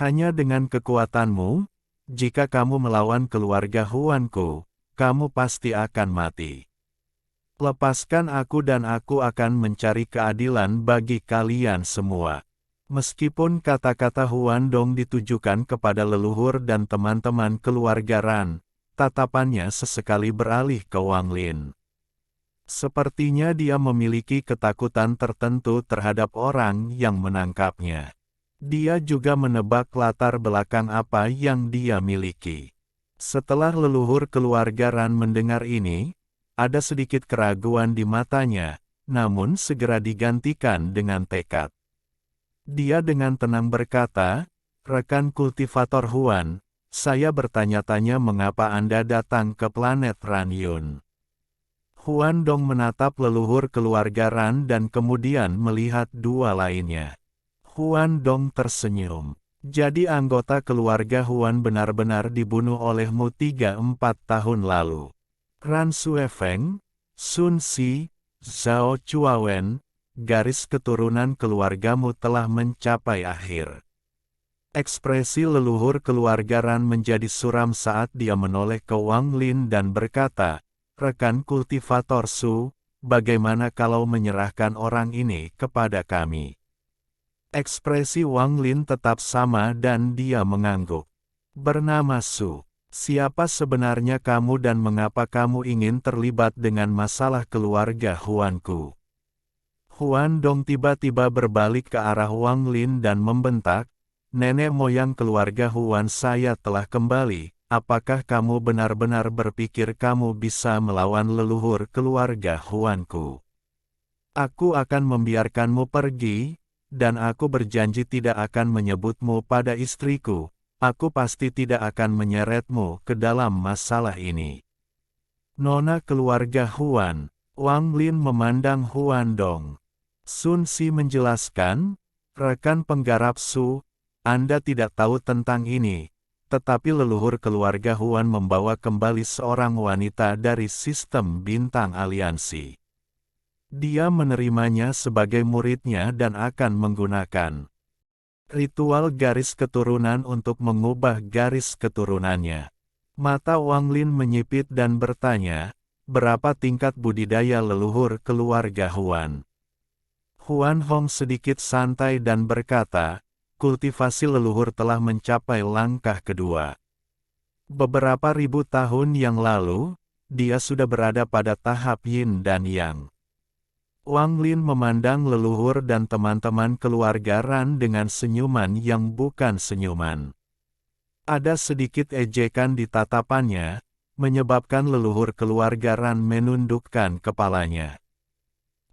Speaker 1: Hanya dengan kekuatanmu? Jika kamu melawan keluarga Huanku, kamu pasti akan mati. Lepaskan aku dan aku akan mencari keadilan bagi kalian semua. Meskipun kata-kata Huan Dong ditujukan kepada leluhur dan teman-teman keluarga Ran, tatapannya sesekali beralih ke Wang Lin. Sepertinya dia memiliki ketakutan tertentu terhadap orang yang menangkapnya. Dia juga menebak latar belakang apa yang dia miliki. Setelah leluhur keluarga Ran mendengar ini, ada sedikit keraguan di matanya, namun segera digantikan dengan tekad. Dia dengan tenang berkata, rekan kultivator Huan, saya bertanya-tanya mengapa Anda datang ke planet Ranyun. Huan Dong menatap leluhur keluarga Ran dan kemudian melihat 2 lainnya. Huan Dong tersenyum. Jadi anggota keluarga Huan benar-benar dibunuh olehmu 3-4 tahun lalu. Ran Suefeng, Sun Si, Zhao Chuawen, garis keturunan keluargamu telah mencapai akhir. Ekspresi leluhur keluarga Ran menjadi suram saat dia menoleh ke Wang Lin dan berkata, rekan kultivator Su, bagaimana kalau menyerahkan orang ini kepada kami? Ekspresi Wang Lin tetap sama dan dia mengangguk. Bernama Su, siapa sebenarnya kamu dan mengapa kamu ingin terlibat dengan masalah keluarga Huanku? Huan Dong tiba-tiba berbalik ke arah Wang Lin dan membentak, nenek moyang keluarga Huan saya telah kembali, apakah kamu benar-benar berpikir kamu bisa melawan leluhur keluarga Huanku? Aku akan membiarkanmu pergi, dan aku berjanji tidak akan menyebutmu pada istriku, aku pasti tidak akan menyeretmu ke dalam masalah ini. Nona keluarga Huan, Wang Lin memandang Huan Dong. Sun Si menjelaskan, rekan penggarap Su, Anda tidak tahu tentang ini, tetapi leluhur keluarga Huan membawa kembali seorang wanita dari sistem bintang aliansi. Dia menerimanya sebagai muridnya dan akan menggunakan ritual garis keturunan untuk mengubah garis keturunannya. Mata Wang Lin menyipit dan bertanya, berapa tingkat budidaya leluhur keluarga Huan? Huan Hong sedikit santai dan berkata, kultivasi leluhur telah mencapai langkah kedua. Beberapa ribu tahun yang lalu, dia sudah berada pada tahap Yin dan Yang. Wang Lin memandang leluhur dan teman-teman keluarga Ran dengan senyuman yang bukan senyuman. Ada sedikit ejekan di tatapannya, menyebabkan leluhur keluarga Ran menundukkan kepalanya.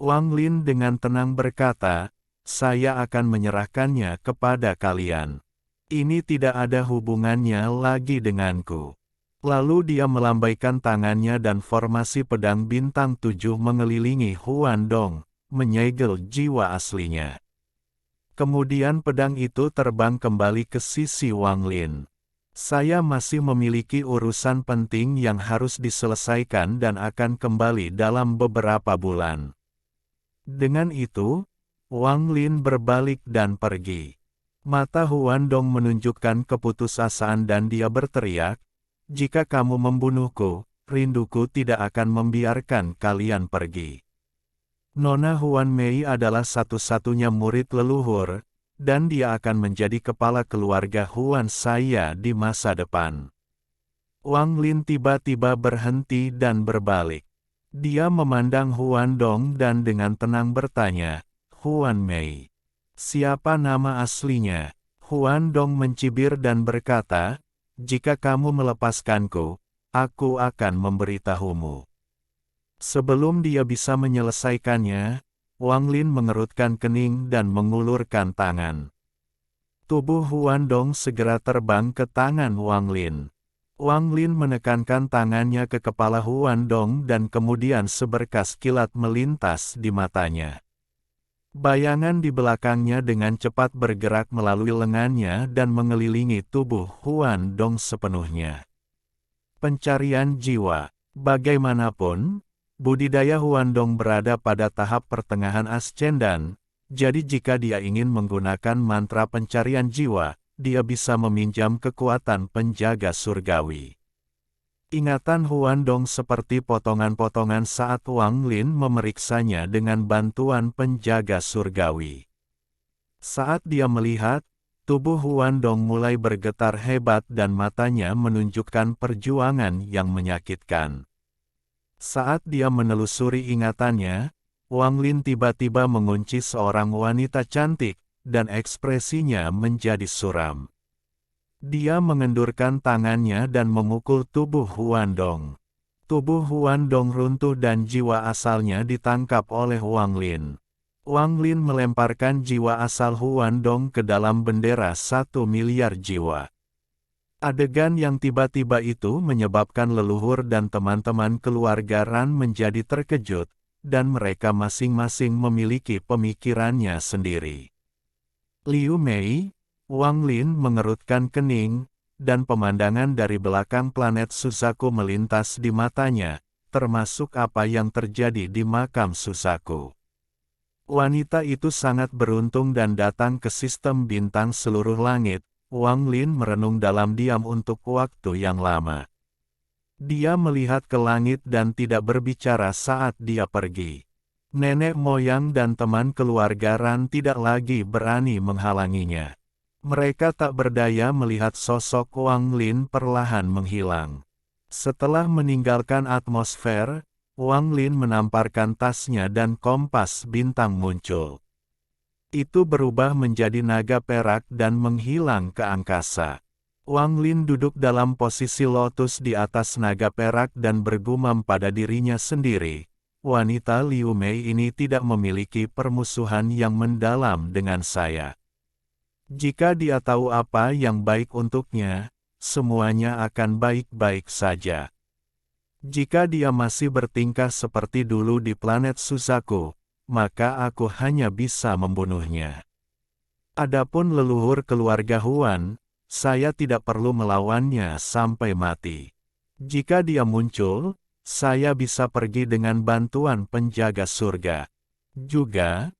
Speaker 1: Wang Lin dengan tenang berkata, saya akan menyerahkannya kepada kalian. Ini tidak ada hubungannya lagi denganku. Lalu dia melambaikan tangannya dan formasi pedang bintang 7 mengelilingi Huan Dong, menyegel jiwa aslinya. Kemudian pedang itu terbang kembali ke sisi Wang Lin. Saya masih memiliki urusan penting yang harus diselesaikan dan akan kembali dalam beberapa bulan. Dengan itu, Wang Lin berbalik dan pergi. Mata Huan Dong menunjukkan keputusasaan dan dia berteriak, jika kamu membunuhku, rinduku tidak akan membiarkan kalian pergi. Nona Huan Mei adalah satu-satunya murid leluhur, dan dia akan menjadi kepala keluarga Huan saya di masa depan. Wang Lin tiba-tiba berhenti dan berbalik. Dia memandang Huan Dong dan dengan tenang bertanya, Huan Mei. Siapa nama aslinya? Huan Dong mencibir dan berkata, jika kamu melepaskanku, aku akan memberitahumu. Sebelum dia bisa menyelesaikannya, Wang Lin mengerutkan kening dan mengulurkan tangan. Tubuh Huan Dong segera terbang ke tangan Wang Lin. Wang Lin menekankan tangannya ke kepala Huan Dong dan kemudian seberkas kilat melintas di matanya. Bayangan di belakangnya dengan cepat bergerak melalui lengannya dan mengelilingi tubuh Huan Dong sepenuhnya. Pencarian jiwa. Bagaimanapun, budidaya Huan Dong berada pada tahap pertengahan ascendan, jadi jika dia ingin menggunakan mantra pencarian jiwa, dia bisa meminjam kekuatan penjaga surgawi. Ingatan Huan Dong seperti potongan-potongan saat Wang Lin memeriksanya dengan bantuan penjaga surgawi. Saat dia melihat, tubuh Huan Dong mulai bergetar hebat dan matanya menunjukkan perjuangan yang menyakitkan. Saat dia menelusuri ingatannya, Wang Lin tiba-tiba mengunci seorang wanita cantik, dan ekspresinya menjadi suram. Dia mengendurkan tangannya dan memukul tubuh Huan Dong. Tubuh Huan Dong runtuh dan jiwa asalnya ditangkap oleh Wang Lin. Wang Lin melemparkan jiwa asal Huan Dong ke dalam bendera 1 miliar jiwa. Adegan yang tiba-tiba itu menyebabkan leluhur dan teman-teman keluarga Ran menjadi terkejut, dan mereka masing-masing memiliki pemikirannya sendiri. Liu Mei, Wang Lin mengerutkan kening, dan pemandangan dari belakang planet Suzaku melintas di matanya, termasuk apa yang terjadi di makam Suzaku. Wanita itu sangat beruntung dan datang ke sistem bintang seluruh langit. Wang Lin merenung dalam diam untuk waktu yang lama. Dia melihat ke langit dan tidak berbicara saat dia pergi. Nenek moyang dan teman keluarga Ran tidak lagi berani menghalanginya. Mereka tak berdaya melihat sosok Wang Lin perlahan menghilang. Setelah meninggalkan atmosfer, Wang Lin menamparkan tasnya dan kompas bintang muncul. Itu berubah menjadi naga perak dan menghilang ke angkasa. Wang Lin duduk dalam posisi lotus di atas naga perak dan bergumam pada dirinya sendiri. Wanita Liu Mei ini tidak memiliki permusuhan yang mendalam dengan saya. Jika dia tahu apa yang baik untuknya, semuanya akan baik-baik saja. Jika dia masih bertingkah seperti dulu di planet Suzaku, maka aku hanya bisa membunuhnya. Adapun leluhur keluarga Huan, saya tidak perlu melawannya sampai mati. Jika dia muncul, saya bisa pergi dengan bantuan penjaga surga. Juga,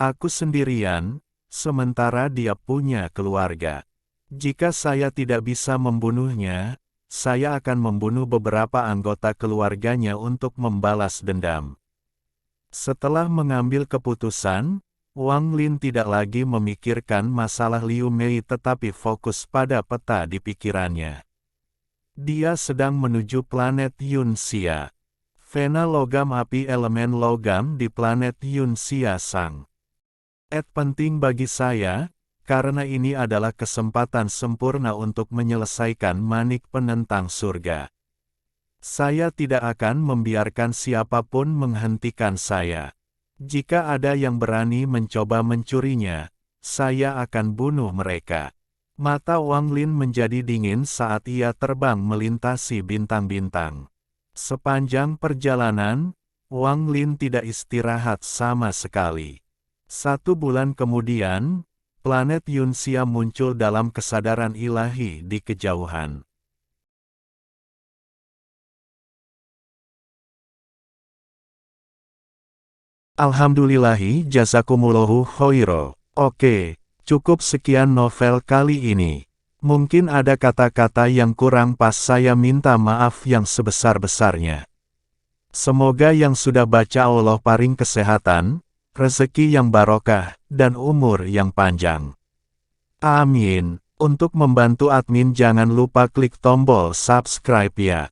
Speaker 1: aku sendirian, sementara dia punya keluarga. Jika saya tidak bisa membunuhnya, saya akan membunuh beberapa anggota keluarganya untuk membalas dendam. Setelah mengambil keputusan, Wang Lin tidak lagi memikirkan masalah Liu Mei tetapi fokus pada peta di pikirannya. Dia sedang menuju planet Yunxia. Vena logam api elemen logam di planet Yunxia Sang. Penting bagi saya, karena ini adalah kesempatan sempurna untuk menyelesaikan manik penentang surga. Saya tidak akan membiarkan siapapun menghentikan saya. Jika ada yang berani mencoba mencurinya, saya akan bunuh mereka. Mata Wang Lin menjadi dingin saat ia terbang melintasi bintang-bintang. Sepanjang perjalanan, Wang Lin tidak istirahat sama sekali. 1 bulan kemudian, planet Yunxia muncul dalam kesadaran ilahi di kejauhan. Alhamdulillahi jazakumullahu khairo. Oke, cukup sekian novel kali ini. Mungkin ada kata-kata yang kurang pas, saya minta maaf yang sebesar-besarnya. Semoga yang sudah baca Allah paring kesehatan, rezeki yang barokah, dan umur yang panjang. Amin. Untuk membantu admin jangan lupa klik tombol subscribe ya.